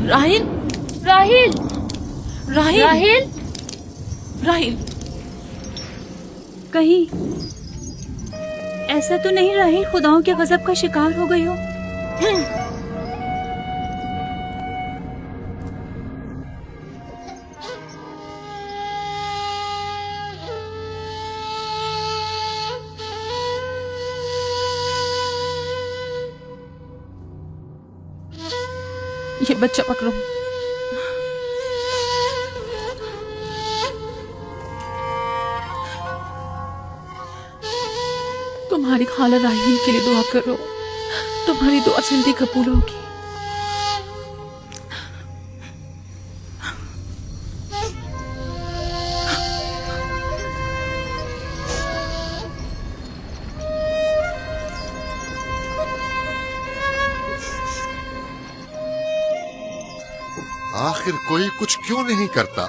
राहिल, राहिल, राहिल, राहिल, राहिल, कहीं ऐसा तो नहीं राहिल खुदाओं के गजब का शिकार हो गई हो? ये बच्चा पकड़ो। तुम्हारी खाला राहिल के लिए दुआ करो, तुम्हारी दुआ जल्दी कबूल होगी। आखिर कोई कुछ क्यों नहीं करता?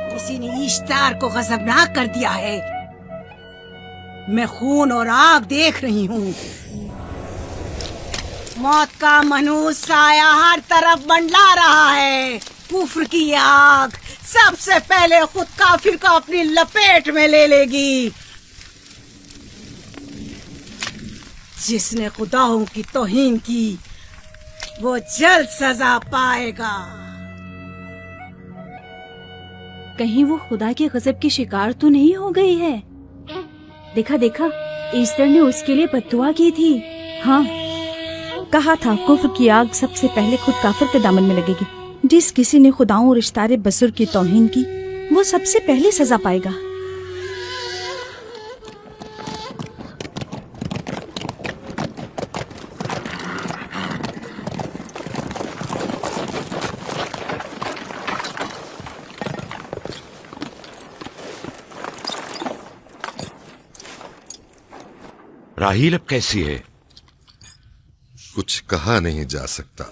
किसी ने इश्तार को गजबनाक कर दिया है। मैं खून और आग देख रही हूँ। मौत का मनहूस साया हर तरफ मंडला रहा है। कुफ्र की आग सबसे पहले खुद काफिर को अपनी लपेट में ले लेगी। जिसने खुदाओं की तौहीन की वो जल्द सजा पाएगा। कहीं वो खुदा के गजब की शिकार तो नहीं हो गई है? देखा देखा, ईस्टर ने उसके लिए बद्दुआ की थी। हाँ, कहा था कुफ्र की आग सबसे पहले खुद काफिर के दामन में लगेगी। जिस किसी ने खुदाओं और इश्तारे बसुर की तौहीन की वो सबसे पहले सजा पाएगा। राहील अब कैसी है? कुछ कहा नहीं जा सकता।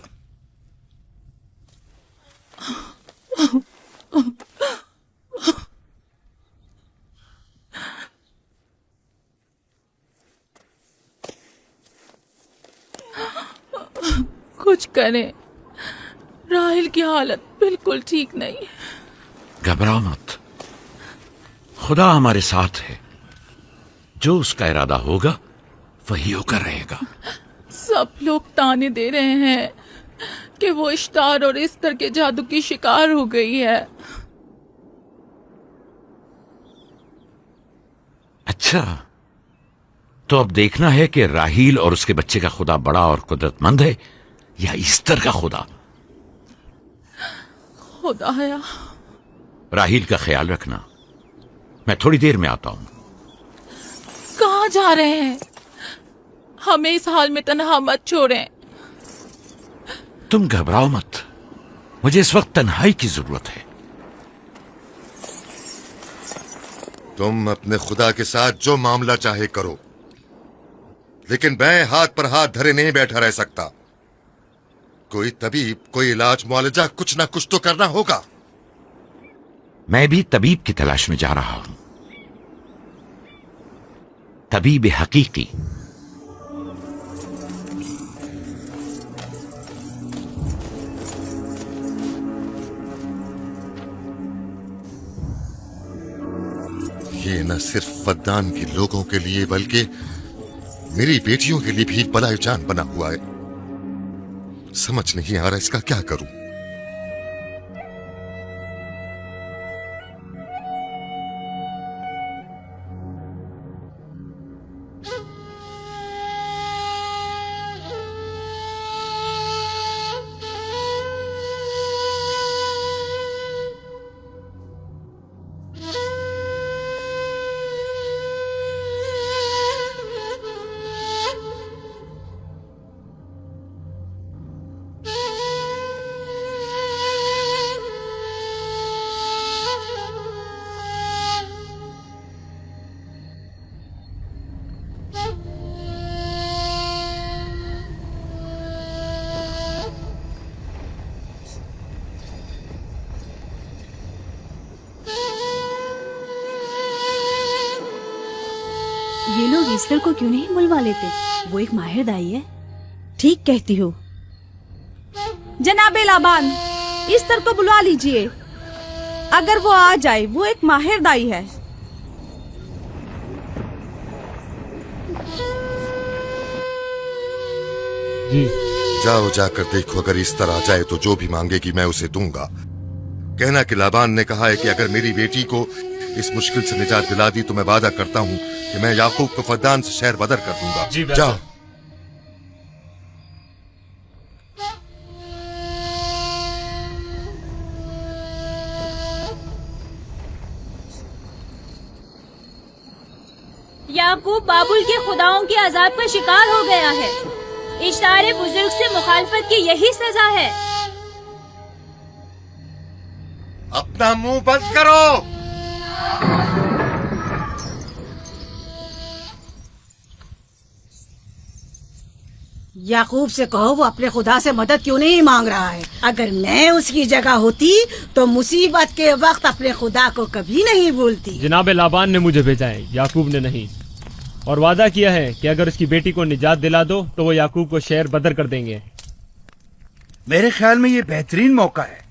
कुछ करें, राहिल की हालत बिल्कुल ठीक नहीं। घबराओ मत, खुदा हमारे साथ है। जो उसका इरादा होगा वही होकर रहेगा। सब लोग ताने दे रहे हैं कि वो इश्तार और इस्तर के जादू की शिकार हो गई है। अच्छा, तो अब देखना है कि राहील और उसके बच्चे का खुदा बड़ा और कुदरतमंद है या ईस्टर का खुदा। खुदाया, राहील का ख्याल रखना। मैं थोड़ी देर में आता हूं। कहाँ जा रहे हैं? हमें इस हाल में तन्हा मत छोड़ें। तुम घबराओ मत, मुझे इस वक्त तन्हाई की जरूरत है। तुम अपने खुदा के साथ जो मामला चाहे करो, लेकिन मैं हाथ पर हाथ धरे नहीं बैठा रह सकता। कोई तबीब, कोई इलाज मुआलजा, कुछ ना कुछ तो करना होगा। मैं भी तबीब की तलाश में जा रहा हूं, तबीब हकीकी। ये न सिर्फ फद्दान के लोगों के लिए बल्कि मेरी बेटियों के लिए भी बलाए जान बना हुआ है। समझ नहीं आ रहा इसका क्या करूं। ये लोग ईस्टर को क्यों नहीं बुलवा लेते? वो एक माहिर दाई है। ठीक कहती हो। जनाबे लाबान, ईस्टर को बुलवा लीजिए। अगर वो आ जाए, वो एक माहिर दाई है। जी जाओ, जाकर देखो, अगर इस तरह आ जाए तो जो भी मांगेगी मैं उसे दूंगा। कहना कि लाबान ने कहा है कि अगर मेरी बेटी को इस मुश्किल से निजात दिला दी तो मैं वादा करता हूँ कि मैं याकूब को फद्दान से शहर बदर कर दूंगा। जी, जाओ। याकूब बाबुल के खुदाओं के अजाब का शिकार हो गया है। इश्तारे बुजुर्ग से मुखालफत की यही सजा है। अपना मुंह बंद करो। याकूब से कहो वो अपने खुदा से मदद क्यों नहीं मांग रहा है। अगर मैं उसकी जगह होती तो मुसीबत के वक्त अपने खुदा को कभी नहीं भूलती। जनाब लाबान ने मुझे भेजा है, याकूब ने नहीं। और वादा किया है कि अगर उसकी बेटी को निजात दिला दो तो वो याकूब को शहर बदर कर देंगे। मेरे ख्याल में ये बेहतरीन मौका है।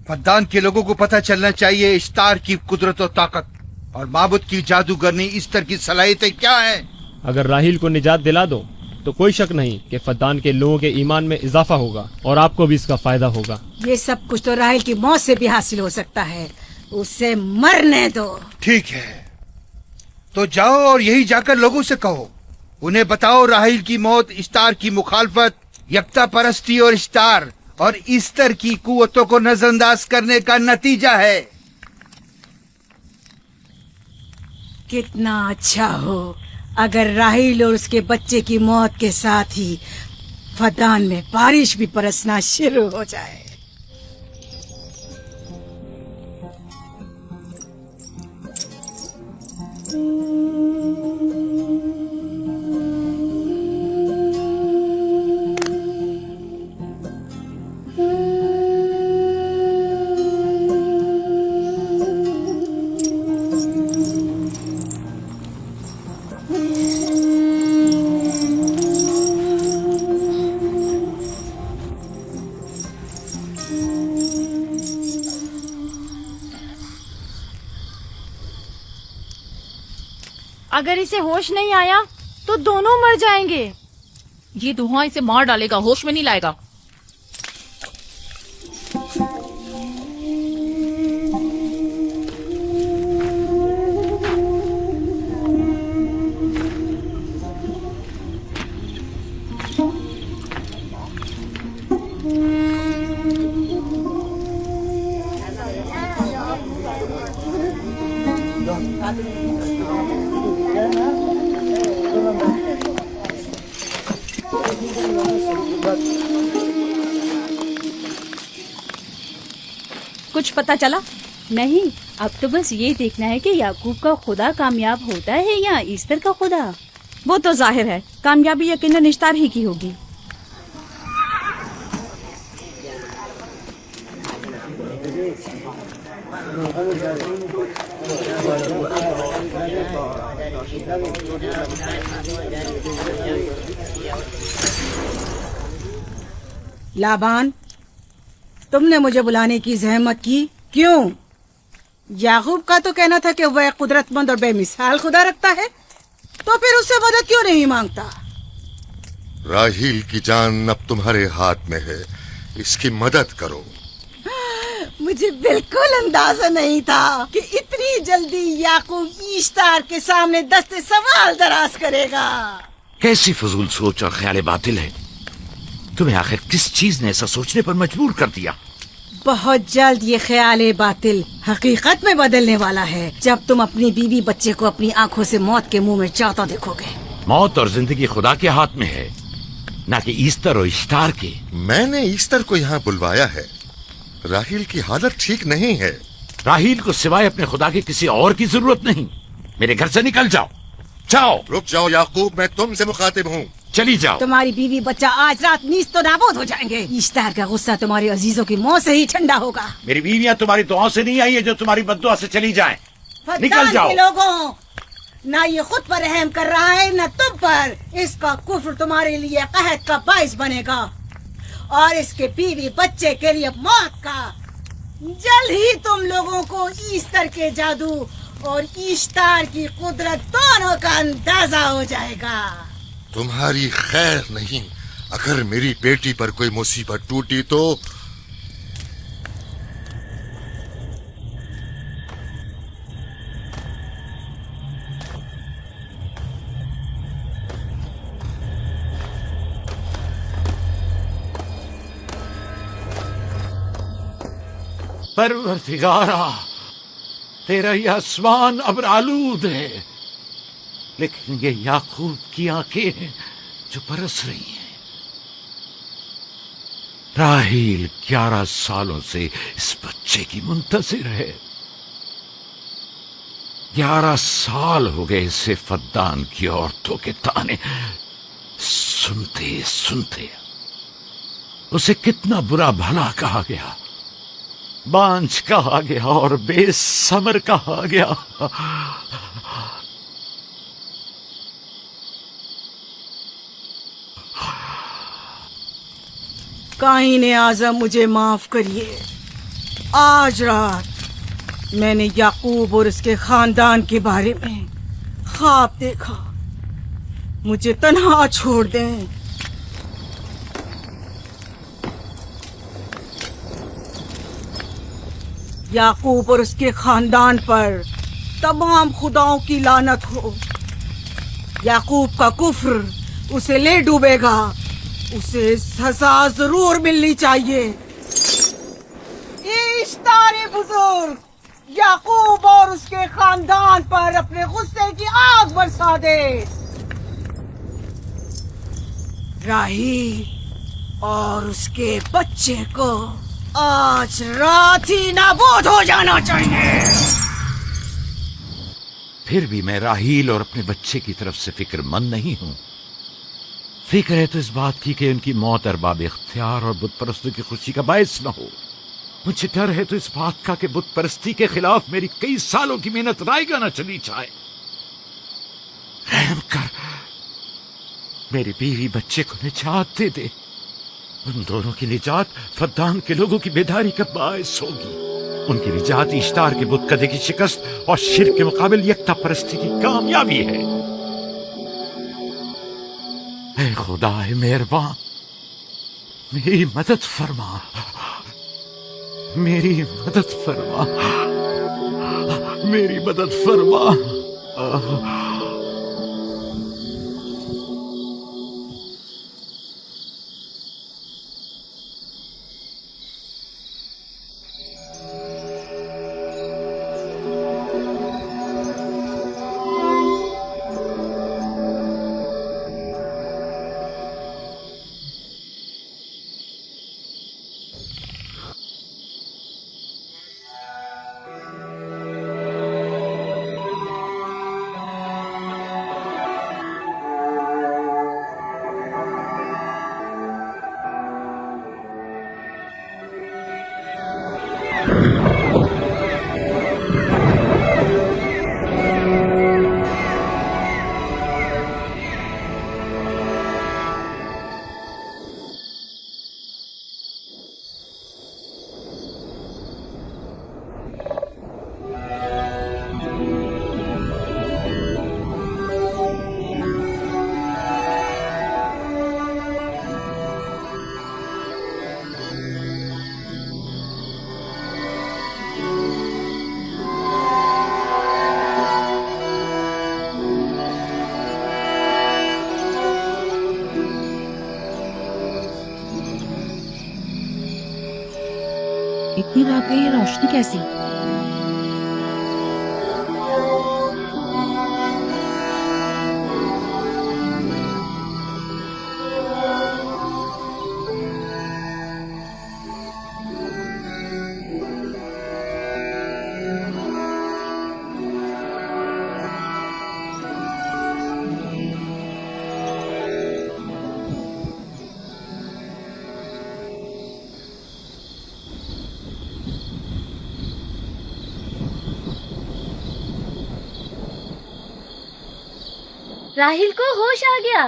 फद्दान के लोगों को पता चलना चाहिए इश्तार की कुदरत और ताकत और माबुद की जादूगरनी ईस्टर की सलाहियतें क्या हैं। अगर राहील को निजात दिला दो तो कोई शक नहीं कि फद्दान के लोगों के ईमान में इजाफा होगा और आपको भी इसका फायदा होगा। ये सब कुछ तो राहिल की मौत से भी हासिल हो सकता है। उसे मरने दो। ठीक है, तो जाओ और यही जाकर लोगों से कहो, उन्हें बताओ राहील की मौत इश्तार की मुखालफत, यकता परस्ती और इश्तार और ईस्टर की कुव्वतों को नजरअंदाज करने का नतीजा है। कितना अच्छा हो अगर राहील और उसके बच्चे की मौत के साथ ही फद्दान में बारिश भी बरसना शुरू हो जाए। अगर इसे होश नहीं आया तो दोनों मर जाएंगे। ये धुआं इसे मार डालेगा, होश में नहीं लाएगा। कुछ पता चला? नहीं, अब तो बस ये देखना है कि याकूब का खुदा कामयाब होता है या ईस्टर का खुदा। वो तो जाहिर है कामयाबी यकीनन इश्तार ही की होगी। लाबान, तुमने मुझे बुलाने की जहमत की, क्यों? याकूब का तो कहना था कि वह एक कुदरतमंद और बेमिसाल खुदा रखता है, तो फिर उससे मदद क्यों नहीं मांगता? राहील की जान अब तुम्हारे हाथ में है, इसकी मदद करो। मुझे बिल्कुल अंदाजा नहीं था कि इतनी जल्दी याकूब ईस्तार के सामने दस्ते सवाल दराज करेगा। कैसी फजूल सोच और ख्याल बातिल है। तुम्हें आखिर किस चीज ने ऐसा सोचने पर मजबूर कर दिया? बहुत जल्द ये ख्याल बातिल हकीकत में बदलने वाला है, जब तुम अपनी बीवी बच्चे को अपनी आंखों से मौत के मुंह में जाता देखोगे। मौत और जिंदगी खुदा के हाथ में है, ना कि ईस्टर और इश्तार के। मैंने ईस्टर को यहाँ बुलवाया है। राहील की हालत ठीक नहीं है। राहील को सिवाय अपने खुदा के किसी और की जरूरत नहीं। मेरे घर से निकल जाओ। जाओ। रुक जाओ याकूब, मैं तुमसे मुखातिब हूँ। चली जाओ। तुम्हारी बीवी बच्चा आज रात नीस तो नाबूद हो जाएंगे। ईस्तार का गुस्सा तुम्हारे अजीजों की मौत से ही ठंडा होगा। मेरी बीवियां तुम्हारी दुआओं से नहीं आई है जो तुम्हारी बद्दुआ से चली जाएं। निकल फद्दान जाओ। के लोगों, ना ये खुद पर रहम कर रहा है न तुम पर। इसका कुफ्र तुम्हारे लिए कहत का बाइस बनेगा और इसके बीवी बच्चे के लिए मौत का। जल्द ही तुम लोगों को ईस्टर के जादू और ईस्टार की कुदरत दोनों का अंदाजा हो जाएगा। तुम्हारी खैर नहीं, अगर मेरी बेटी पर कोई मुसीबत टूटी तो परवरदिगारा, तेरा ये आसमान अब आलूद है, लेकिन ये याकूब की आंखें हैं जो बरस रही हैं। राहील 11 सालों से इस बच्चे की मुंतजिर है। 11 साल हो गए इसे फद्दान की औरतों के ताने सुनते सुनते। उसे कितना बुरा भला कहा गया, बांझ कहा गया और बेसमर कहा गया। काईने आज़म, मुझे माफ करिए। आज रात मैंने याकूब और उसके खानदान के बारे में ख्वाब देखा। मुझे तन्हा छोड़ दें। याकूब और उसके खानदान पर तमाम खुदाओं की लानत हो। याकूब का कुफ्र उसे ले डूबेगा। उसे सजा जरूर मिलनी चाहिए। इश्तारे बुजुर्ग, याकूब और उसके खानदान पर अपने गुस्से की आग बरसा दे। राहील और उसके बच्चे को आज रात ही नाबूद हो जाना चाहिए। फिर भी मैं राहील और अपने बच्चे की तरफ से फिक्रमंद नहीं हूं। फिक्र है तो इस बात की कि उनकी मौत अरबाब इख्तियार और बुत परस्तों की खुशी का बायस न हो। मुझे डर है तो इस बात का कि बुत परस्ती के खिलाफ मेरी कई सालों की मेहनत रायगा न चली जाए। रहम कर, मेरी बीवी बच्चे को निजात दे दे। उन दोनों की निजात फद्दान के लोगों की बेदारी का बायस होगी। उनकी निजात इश्तार के बुत कदे की शिकस्त और शिर्क के मुकाबिल यकता परस्ती की कामयाबी है। ऐ खुदा है मेहरबान, मेरी मदद फरमा, मेरी मदद फरमा, मेरी मदद फरमा। इतनी रात में ये रोशनी कैसी? राहिल को होश आ गया।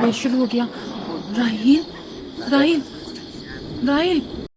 ये शुरू हो गया। राहिल राहिल राहिल